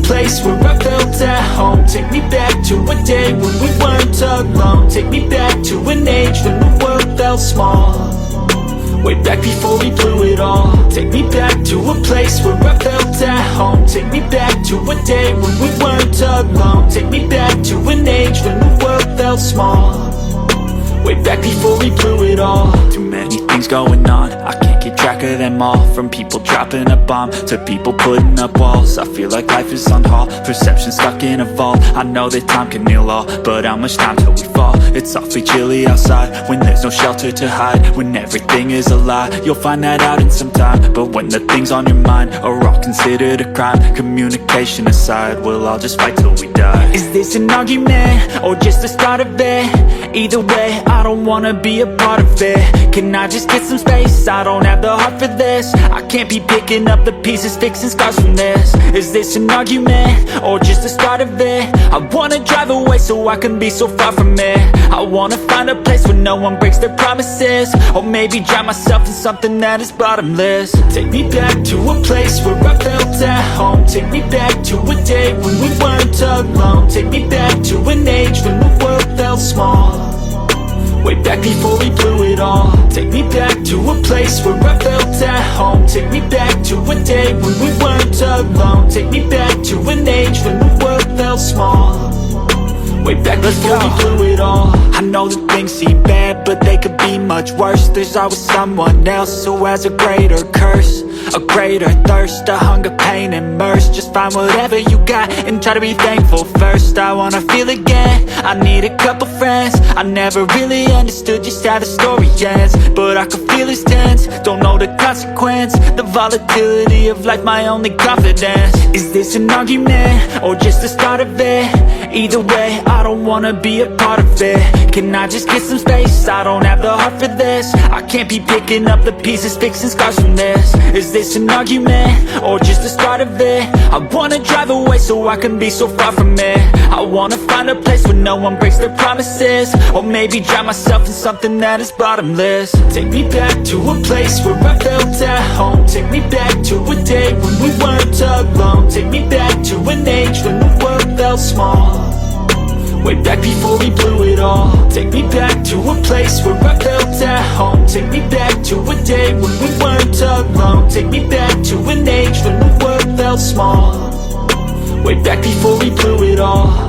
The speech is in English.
place where I felt at home. Take me back to a day when we weren't alone. Take me back to an age when the world felt small. Way back before we blew it all. Take me back to a place where I felt at home. Take me back to a day when we weren't alone. Take me back to an age when the world felt small. Way back before we blew it all. Too many things going on, I can't keep track of them all. From people dropping a bomb to people putting up walls. I feel like life is on hold, perception stuck in a vault. I know that time can heal all, but how much time till we fall? It's awfully chilly outside when there's no shelter to hide. When everything is a lie, you'll find that out in some time. But when the things on your mind are all considered a crime, communication aside, we'll all just fight till we die. Is this an argument or just the start of it? Either way, I don't wanna be a part of it. Can I just get some space? I don't have the heart for this. I can't be picking up the pieces, fixing scars from this. Is this an argument or just the start of it? I wanna drive away so I can be so far from it. I wanna find a place where no one breaks their promises. Or maybe drown myself in something that is bottomless. Take me back to a place where I felt at home. Take me back to a day when we weren't alone. Take me back to an age when the world felt small. Way back before we blew it all. Take me back to a place where I felt at home. Take me back to a day when we weren't alone. Take me back to an age when the world felt small. Way back before we blew it all. I know that things seem bad, but they could be much worse. There's always someone else who has a greater curse, a greater thirst, a hunger, pain, and mercy. Just find whatever you got and try to be thankful first. I wanna feel again, I need a couple friends. I never really understood just how the story ends, but I can feel it's tense, don't know the consequence. The volatility of life, my only confidence. Is this an argument or just the start of it? Either way, I don't wanna be a part of it. Can I just get some space? I don't have the heart for this. I can't be picking up the pieces, fixing scars from this. Is this an argument or just the start of it? I wanna drive away so I can be so far from it. I wanna find a place where no one breaks their promises. Or maybe drown myself in something that is bottomless. Take me back to a place where I felt at home. Take me back to a day when we weren't alone. Take me back to an age when the world felt small. Way back before we blew it all. Take me back to a place where I felt at home. Take me back to a day when we weren't alone. Take me back to an age when the world felt small. Way back before we blew it all.